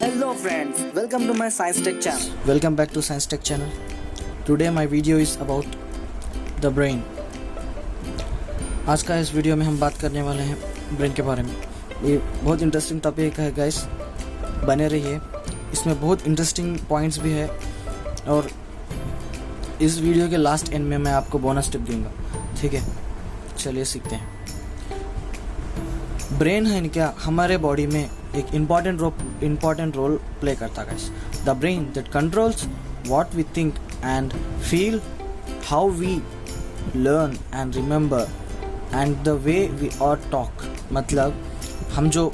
Hello friends, welcome to my Science Tech channel. Welcome back to Science Tech channel. Today my video is about the brain. आज का इस video में हम बात करने वाले हैं ब्रेन के बारे में. ये बहुत इंटरेस्टिंग टॉपिक है गाइस, बने रहिए. इसमें बहुत इंटरेस्टिंग पॉइंट्स भी है और इस वीडियो के लास्ट एंड में मैं आपको बोनस टिप दूंगा. ठीक है, चलिए सीखते हैं. ब्रेन है क्या हमारे बॉडी में एक इम्पॉर्टेंट रोल प्ले करता है. The brain that controls what we think and feel, how we learn and remember and the way we are talk. मतलब हम जो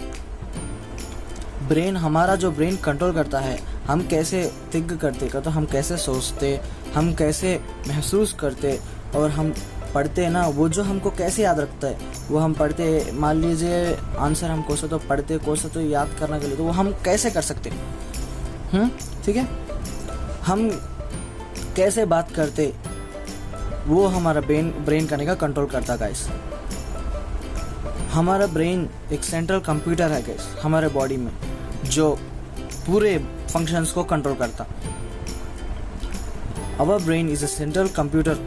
हमारा जो ब्रेन कंट्रोल करता है, हम कैसे थिंक करते तो हम कैसे सोचते, हम कैसे महसूस करते और हम पढ़ते हैं ना, वो जो हमको कैसे याद रखता है. वो हम पढ़ते, मान लीजिए आंसर हम कोसे तो पढ़ते, कोसे तो याद करने के लिए, तो वो हम कैसे कर सकते. ठीक है, हम कैसे बात करते वो हमारा ब्रेन करने का कंट्रोल करता है गाइस. हमारा ब्रेन एक सेंट्रल कंप्यूटर है गाइस हमारे बॉडी में, जो पूरे फंक्शंस को कंट्रोल करता. Our brain is a central computer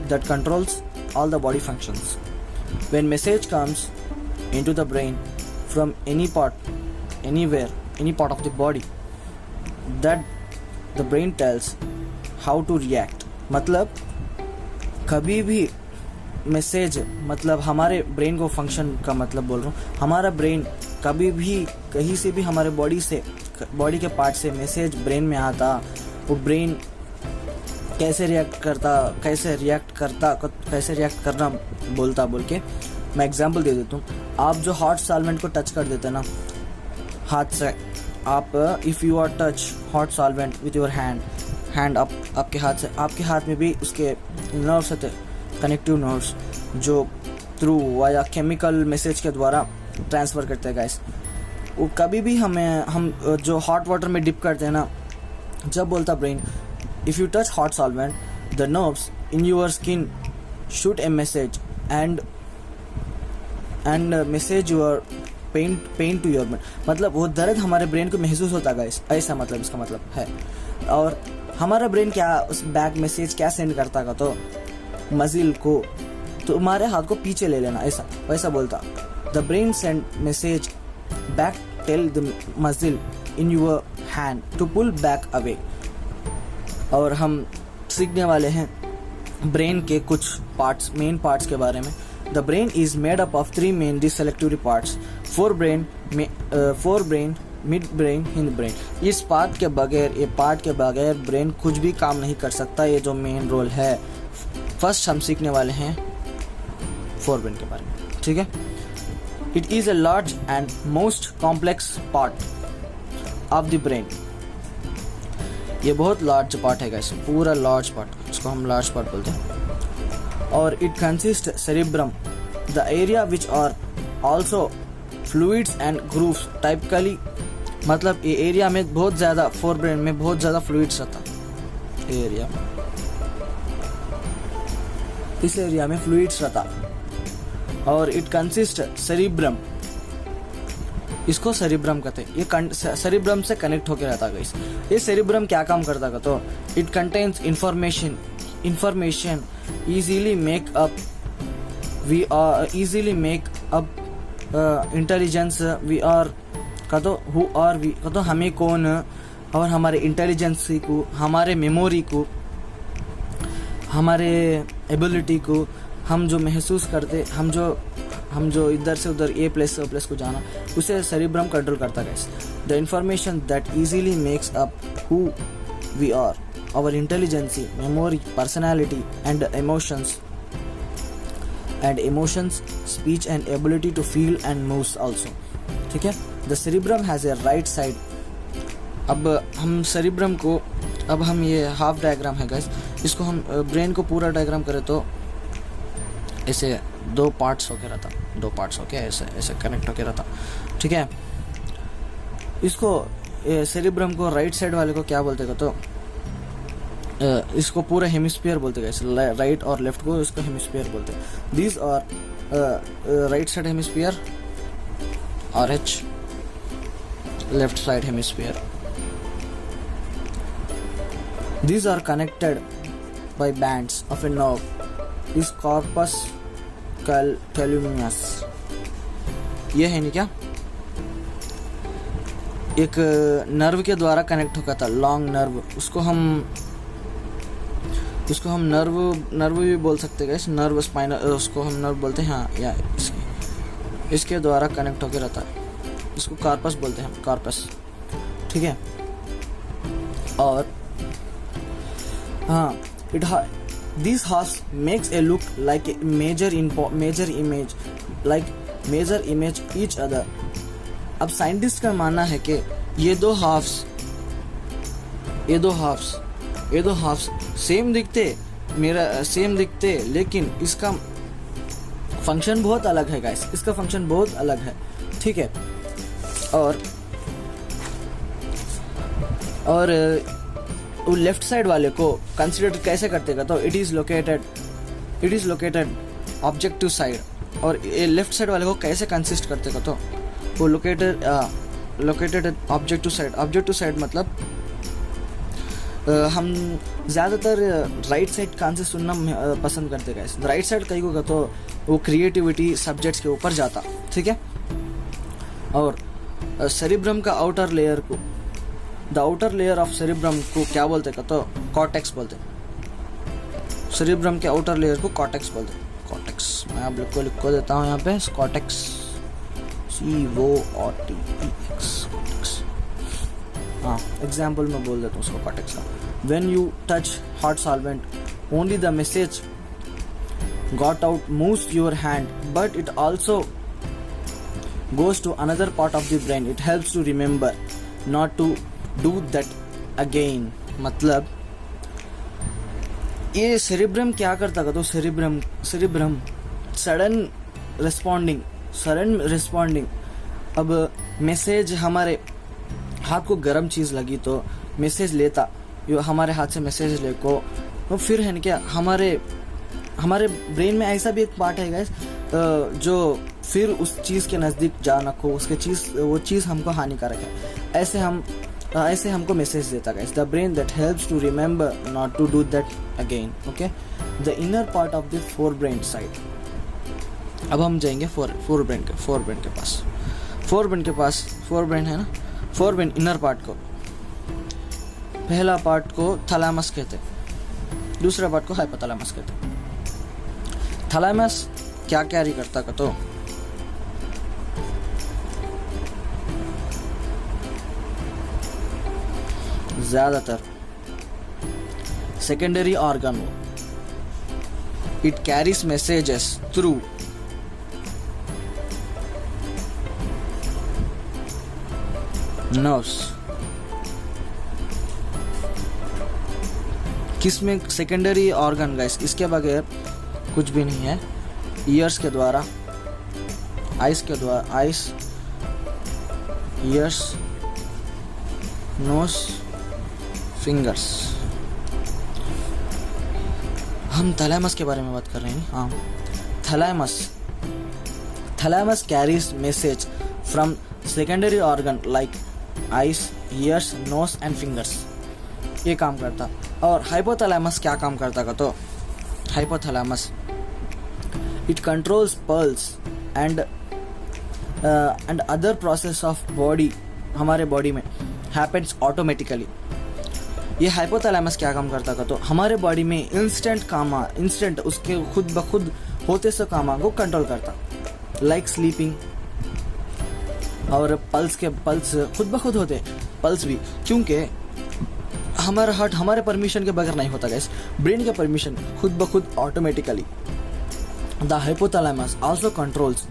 that controls all the body functions. When message comes into the brain from any part, anywhere, any part of the body, that the brain tells how to react. मतलब कभी भी message, मतलब हमारे brain को function का मतलब बोल रहा हूँ, हमारा ब्रेन कभी भी कहीं से भी हमारे बॉडी के पार्ट से मैसेज ब्रेन में आता, वो ब्रेन कैसे रिएक्ट करना बोलता बोल के मैं एग्जांपल दे देता हूँ. आप जो हॉट सॉल्वेंट को टच कर देते ना हाथ से, आप if you are touch hot solvent with your hand आपके हाथ से, आपके हाथ में भी उसके नर्व्स होते, कनेक्टिव नर्व्स, जो थ्रू वाया केमिकल मैसेज के द्वारा ट्रांसफ़र करते हैं गाइस. वो कभी भी हम जो हॉट वाटर में डिप करते हैं ना, जब बोलता brain, if you touch hot solvent, the nerves in your skin shoot a message and message your pain to your brain. मतलब वो दर्द हमारे ब्रेन को महसूस होता है, ऐसा मतलब इसका मतलब है. और हमारा ब्रेन क्या उस बैक मैसेज क्या सेंड करता है, तो मजिल को तुम्हारे हाथ को पीछे ले लेना, ऐसा वैसा बोलता. The brain send message back, tell the muscle in your hand to pull back away. और हम सीखने वाले हैं ब्रेन के कुछ मेन पार्ट्स के बारे में. The brain is made up of 3 main deselective parts, fore brain, mid brain, hind brain. इस पार्ट के बगैर ब्रेन कुछ भी काम नहीं कर सकता. ये जो मेन रोल है, फर्स्ट हम सीखने वाले हैं फोर ब्रेन के बारे में. ठीक है, it is a large and most complex part of the brain. ये बहुत लार्ज पार्ट है गाइस, पूरा लार्ज पार्ट, इसको हम लार्ज पार्ट बोलते हैं. और it consist cerebrum, the area which are also fluids and grooves typically. मतलब ये एरिया में बहुत ज़्यादा, फोर ब्रेन में बहुत ज़्यादा फ्लूइड्स रहता है. एरिया में, इस एरिया में फ्लूइड्स रहता. और इट कंसिस्ट सेरिब्रम, इसको सेरिब्रम कहते हैं. ये सेरिब्रम से कनेक्ट होकर रहता है. ये सेरिब्रम क्या काम करता है, तो it contains information easily make up intelligence. We are का तो हु आर वी का तो हमें कौन, और हमारे इंटेलिजेंस को, हमारे मेमोरी को, हमारे एबिलिटी को, हम जो महसूस करते, हम जो इधर से उधर ए प्लेस से ओ प्लेस को जाना, उसे सेरिब्रम कंट्रोल करता है. The information that easily makes up who we are, our intelligence, memory, personality and emotions, speech and ability to feel and moves also. ठीक है, the cerebrum has a right side. अब हम cerebrum को, अब हम ये हाफ डायग्राम है guys, इसको हम ब्रेन को पूरा डायग्राम करें तो ऐसे दो पार्ट्स होके ऐसे कनेक्ट होके रहता. ठीक है, इसको सेरिब्रम को राइट साइड वाले को क्या बोलते हैं, तो इसको पूरा हेमिस्फीयर बोलते हैं. राइट और लेफ्ट को इसको हेमिस्फीयर बोलते हैं. These are right side hemisphere RH, left side hemisphere. These are connected by bands of a nerve. Is corpus callosum. ये है नहीं क्या, एक नर्व के द्वारा कनेक्ट होता था, लॉन्ग नर्व, उसको हम नर्व भी बोल सकते हैं, नर्व स्पाइनल, उसको हम नर्व बोलते हैं, हाँ, या इसके द्वारा कनेक्ट होकर रहता है, इसको कार्पस बोलते हैं, कार्पस, ठीक है। और हाँ, this horse makes a look like a major image each other. अब साइंटिस्ट का मानना है कि ये दो हाफ्स सेम दिखते लेकिन इसका फंक्शन बहुत अलग है गाइस, इसका फंक्शन बहुत अलग है, ठीक है। और लेफ्ट साइड वाले को कंसिडर कैसे करते हैं, तो it is located objective side, और ये लेफ्ट साइड वाले को कैसे कंसिस्ट करते हैं, तो वो लोकेटेड ऑब्जेक्टिव साइड मतलब हम ज़्यादातर राइट साइड कान से सुनना पसंद करते हैं। राइट साइड कहीं को तो वो क्रिएटिविटी सब्जेक्ट्स के ऊपर जाता, ठीक है। और सेरिब्रम का आउटर लेयर को, the outer layer of cerebrum को क्या बोलते हैं, तो कॉर्टेक्स बोलते हैं। सेरिब्रम के आउटर लेयर को कॉर्टेक्स बोलते हैं, कॉर्टेक्स। मैं आप लोग को लिख को देता हूँ यहाँ पे, कॉर्टेक्स, CORTEX, हाँ, एग्जाम्पल में बोल देता हूँ उसको, कॉर्टेक्स का। When you touch hot solvent, only the message got out moves your hand, but it also goes to another part of the brain. It helps to remember not to do that again. मतलब ये cerebrum क्या करता है, तो cerebrum sudden responding. अब message हमारे हाथ को गर्म चीज़ लगी तो मैसेज लेता, हमारे हाथ से मैसेज ले को, तो फिर है क्या, हमारे ब्रेन में ऐसा भी एक पार्ट है गाइस जो फिर उस चीज़ के नज़दीक जाना को, वो चीज़ हमको हानिकारक है, ऐसे हमको मैसेज देता guys. The brain that helps to remember not to do that again, okay. The inner part of the forebrain side. अब हम जाएंगे फोर ब्रेन के पास। फोर ब्रेन है ना, फोर ब्रेन इनर पार्ट को, पहला पार्ट को थैलेमस कहते हैं, दूसरा पार्ट को हाइपोथैलेमस कहते हैं। थैलेमस क्या कैरी करता का, तो ज्यादातर सेकेंडरी ऑर्गन हो, it carries messages through nerves. किसमें सेकेंडरी ऑर्गन गाइस, इसके बगैर कुछ भी नहीं है। ईयर्स के द्वारा, ईयर्स, नोज, फिंगर्स। हम थैलेमस के बारे में बात कर रहे हैं, हाँ। Thalamus carries message from secondary organ like eyes, ears, nose and fingers, ये काम करता। और हाइपोथैलेमस क्या काम करता का, तो hypothalamus it controls pulse and other process of body, हमारे बॉडी में हैपेंस ऑटोमेटिकली। ये हाइपोथैलेमस क्या काम करता का, तो हमारे बॉडी में इंस्टेंट उसके खुद ब खुद होते से कामा को कंट्रोल करता, लाइक स्लीपिंग। और पल्स खुद ब खुद होते, पल्स भी, क्योंकि हमारा हार्ट हमारे परमिशन के बगैर नहीं होता गाइस, ब्रेन के परमिशन खुद ब खुद automatically. The hypothalamus also controls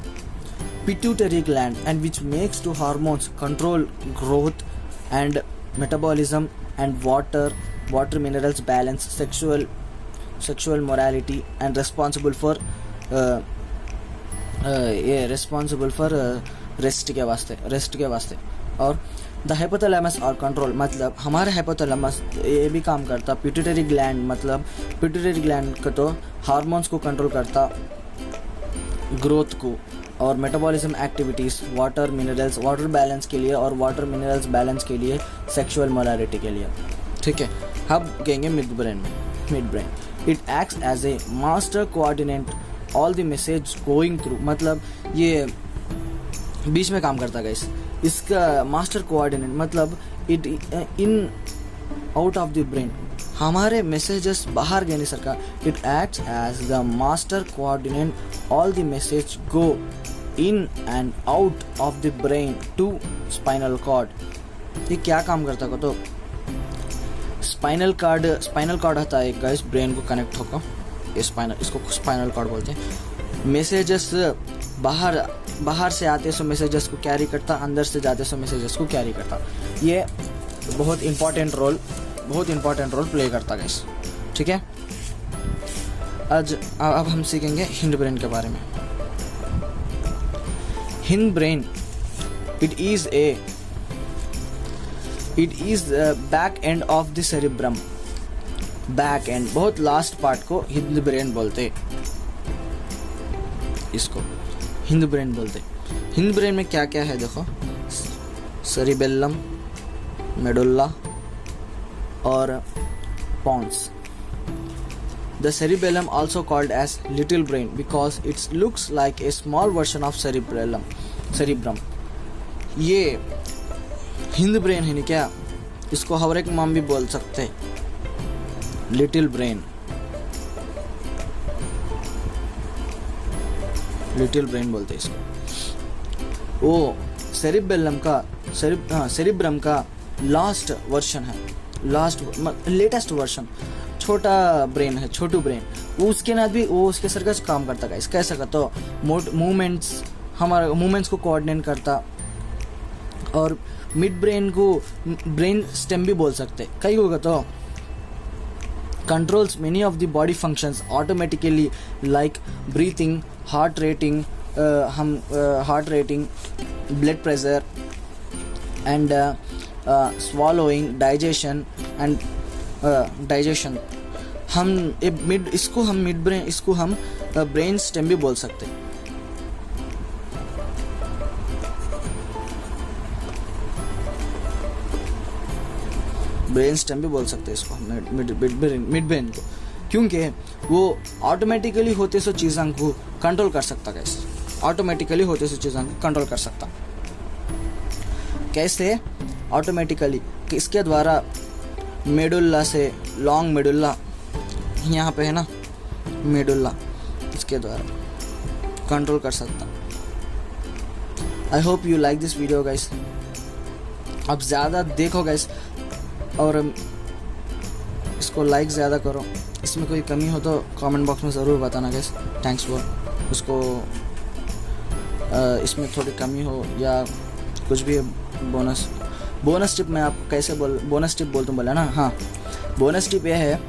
pituitary gland and which makes to hormones control growth and metabolism and water minerals balance, sexual morality and responsible for rest के वास्ते। और द हाइपोथैलेमस और control मतलब हमारे हाइपोथैलेमस ये भी काम करता, पिट्यूटरी ग्लैंड मतलब पिट्यूटरी ग्लैंड को तो हार्मोन्स को कंट्रोल करता, ग्रोथ को, और metabolism activities, water minerals, water balance के लिए और वाटर मिनरल्स बैलेंस के लिए, सेक्सुअल मोलारिटी के लिए, ठीक है। अब कहेंगे मिड ब्रेन में। Midbrain it acts as a master coordinate all the message going through, मतलब ये बीच में काम करता है गाइस। इसका मास्टर कोऑर्डिनेट मतलब it in out of the brain, हमारे मैसेजेस बाहर गए नहीं सरका। It acts as the master coordinate all the message go in and out of the brain to spinal cord. ये क्या काम करता है तो स्पाइनल कॉर्ड होता है गाइस, ब्रेन को कनेक्ट होगा, इसको स्पाइनल कॉर्ड बोलते हैं। मैसेजेस बाहर से आते सो मैसेजेस को कैरी करता, अंदर से जाते सो मैसेजेस को कैरी करता। ये बहुत इंपॉर्टेंट रोल प्ले करता है गाइस, ठीक है। अब हम सीखेंगे हिंड ब्रेन के बारे में। Hind brain it is back end of the cerebrum. Back and बहुत लास्ट पार्ट को हिंड ब्रेन बोलते, इसको हिंद ब्रेन बोलते। हिंद ब्रेन में क्या क्या है देखो, सेरिबेलम, मेडुल्ला और Pond's. The cerebellum also called as little brain because it looks like a small version of cerebrum. ये हिंद ब्रेन है नहीं क्या, इसको हर एक माम भी बोल सकते हैं, लिटिल ब्रेन बोलते हैं इसको। वो सेरिब्रम का लास्ट वर्जन है, लेटेस्ट वर्जन, छोटा ब्रेन है, छोटू ब्रेन। उसके बाद भी वो उसके सर का काम करता है, कैसा का तो मूवमेंट्स, हमारे मूवमेंट्स को कोऑर्डिनेट करता। और मिड ब्रेन को ब्रेन स्टेम भी बोल सकते, कई होगा तो controls many of the body functions automatically like breathing, heart rating, blood pressure and swallowing, digestion and digestion। इसको हम ब्रेन स्टेम भी बोल सकते हैं। ब्रेन स्टेम भी बोल सकते हैं इसको मिड ब्रेन को, क्योंकि वो ऑटोमेटिकली होते सो चीज़ों को कंट्रोल कर सकता। कैसे ऑटोमेटिकली, इसके द्वारा मेडुल्ला से, लॉन्ग मेडुल्ला यहाँ पे है ना, मेडुल्ला, इसके द्वारा कंट्रोल कर सकता। I hope you like this video guys. अब ज़्यादा देखो गाइस और इसको लाइक ज़्यादा करो। इसमें कोई कमी हो तो कमेंट बॉक्स में ज़रूर बताना गाइस। थैंक्स फॉर उसको, इसमें थोड़ी कमी हो या कुछ भी बोनस टिप मैं आपको कैसे बोनस टिप बोलता हूँ बोला ना, हाँ बोनस टिप ये है,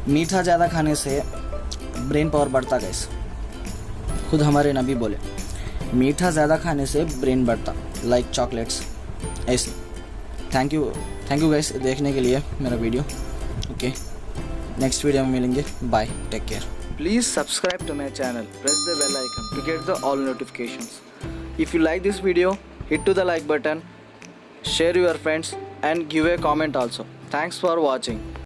मीठा ज़्यादा खाने से ब्रेन पावर बढ़ता गाइस। खुद हमारे नबी बोले मीठा ज़्यादा खाने से ब्रेन बढ़ता, लाइक चॉकलेट्स ऐसे। थैंक यू गाइस देखने के लिए मेरा वीडियो। ओके, नेक्स्ट वीडियो में मिलेंगे। Bye, take care. Please subscribe to my channel. Press the bell icon to get the all notifications. If you like this video, hit to the like button, share your friends and give a comment also. Thanks for watching.